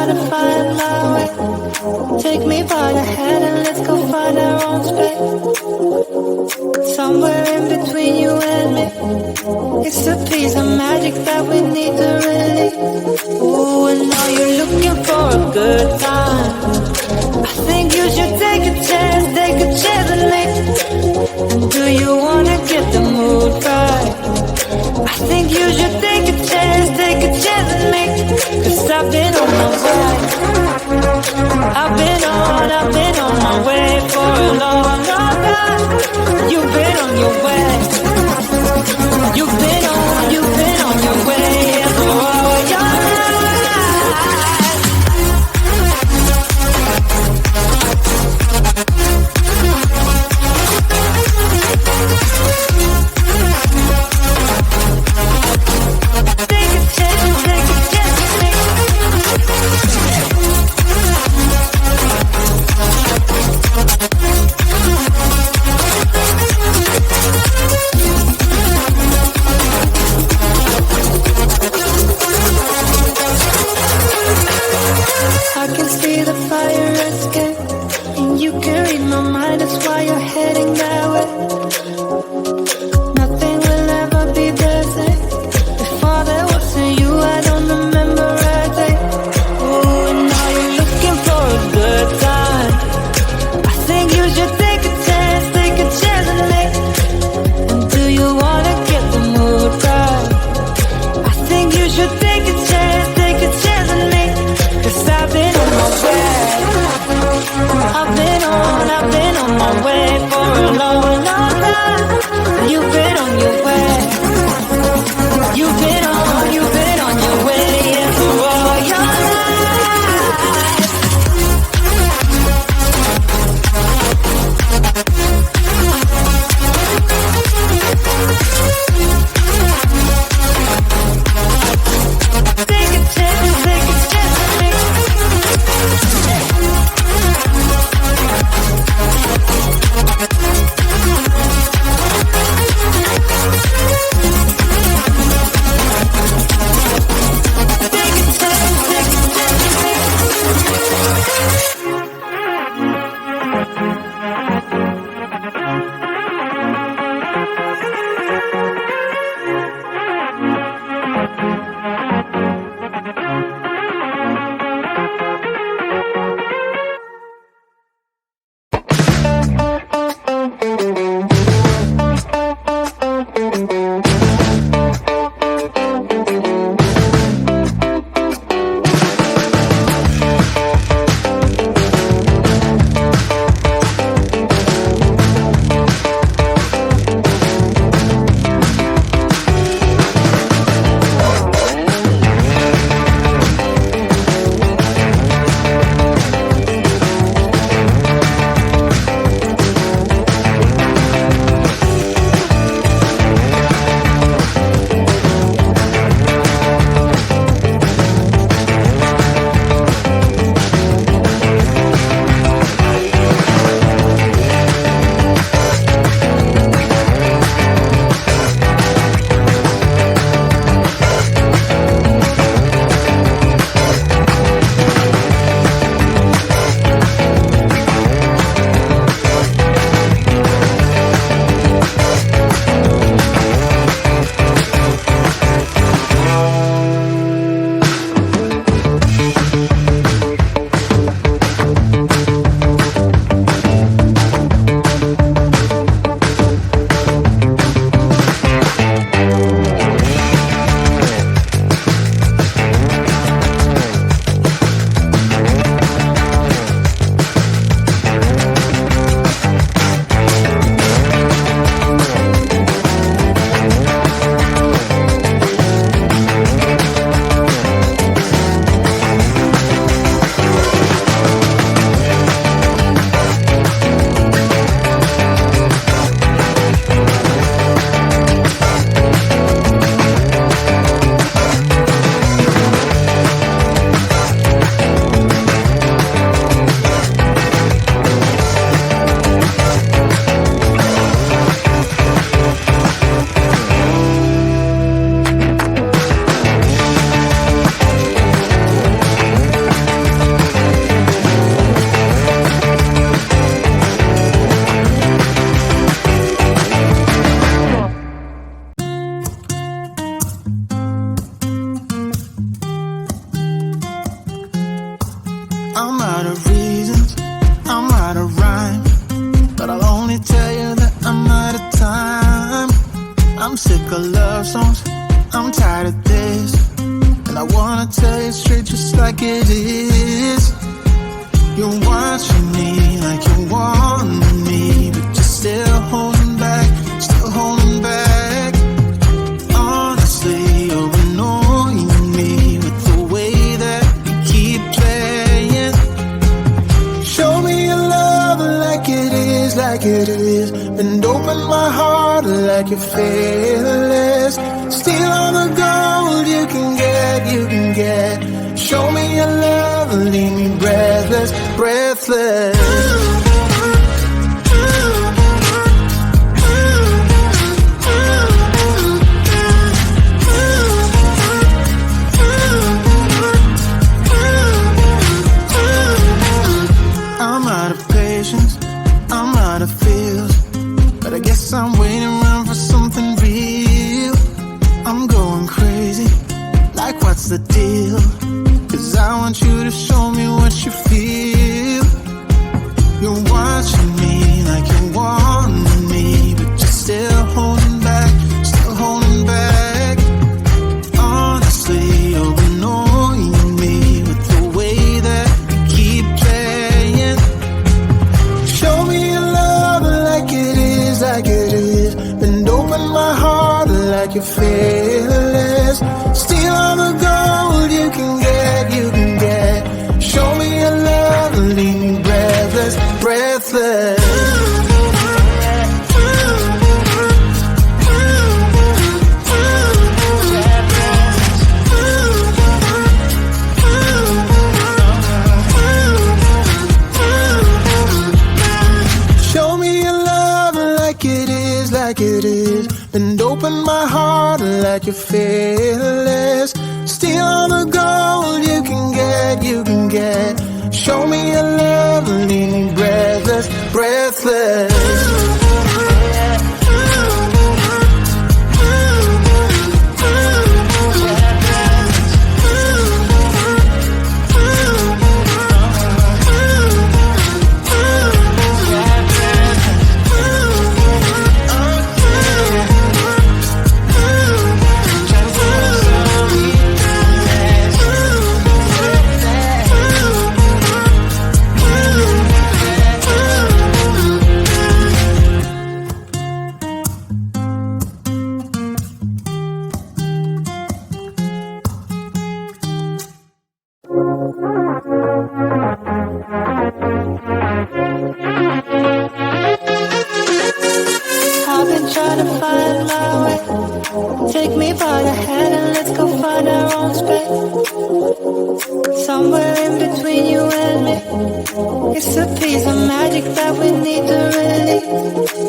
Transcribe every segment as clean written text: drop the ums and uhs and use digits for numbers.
try to find my way. Take me by the hand and let's go find our own space. Somewhere in between you and me, it's a piece of magic that we need to release. Ooh, and now you're looking for a good time. I think you should take a chance with me. And do you wanna get the mood right? I think you should take a chance with me. 'Cause I've been on my way. I've been on my way for a long time. You've been on your way. You've been on your way for all your life. our love songs. I'm tired of this, and I wanna tell you straight just like it is. You're watching me like you want me, but you're still holding back, still holding back. Honestly, you're annoying me with the way that you keep playing. Show me your love like it is, like it is. And open my heart like you're fearless. Steal all the gold you can get, you can get. Show me your love, leave me breathless, breathless. I'm out of patience, I'm out of feels, but I guess I'm waiting around for something real. I'm going crazy, like what's the deal? 'Cause I want you to show me what you feel. You're watching me like you want me, but you're still holding back, still holding back. Honestly, you're annoying me with the way that you keep playing. Show me your love like it is, like it is. And open my heart like you're fearless. Steal all the gold you can get, you can get. Show me your love, leave me breathless, breathless. Show me your love like it is, like it is. And open my heart like you're fearless. Steal all the gold you can get, you can get. Show me your love, leave me breathless, breathless. I've been trying to find my way. Take me by the hand and let's go find our own space. Somewhere in between you and me, it's a piece of magic that we need to release.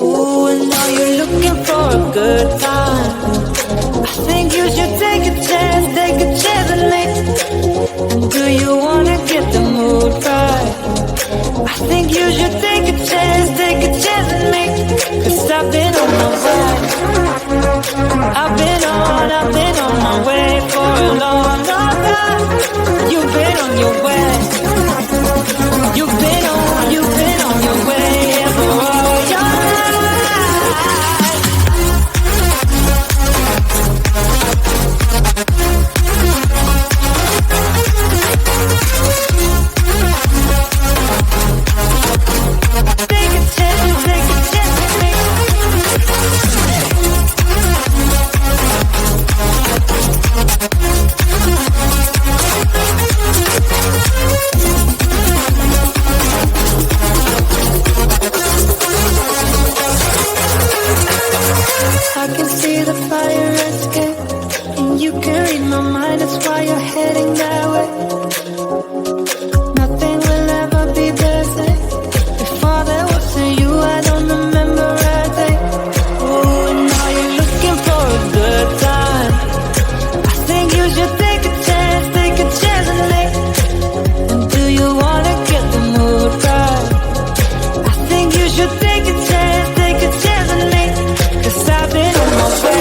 Ooh, and now you're looking for a good time. I think you should take a chance and me. And do you wanna get the mood right? I think you should take a chance and me. 'Cause I've been on my way. I've been on my way for a long, long time. You've been on your way. You've been on your way for all your life. Take a chance with me. I can see the fire escape, and you can read my mind, that's why you're heading that way. Nothing will ever be the same. Before there was a you, I don't remember a day. Oh, and now you're looking for a good time. I think you should take a chance and me. And do you wanna get the mood right? I think you should take a chance and me. 'Cause I've been on my way.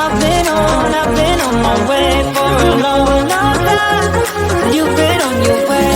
I've been on my way for a long, long time. You've been on your way.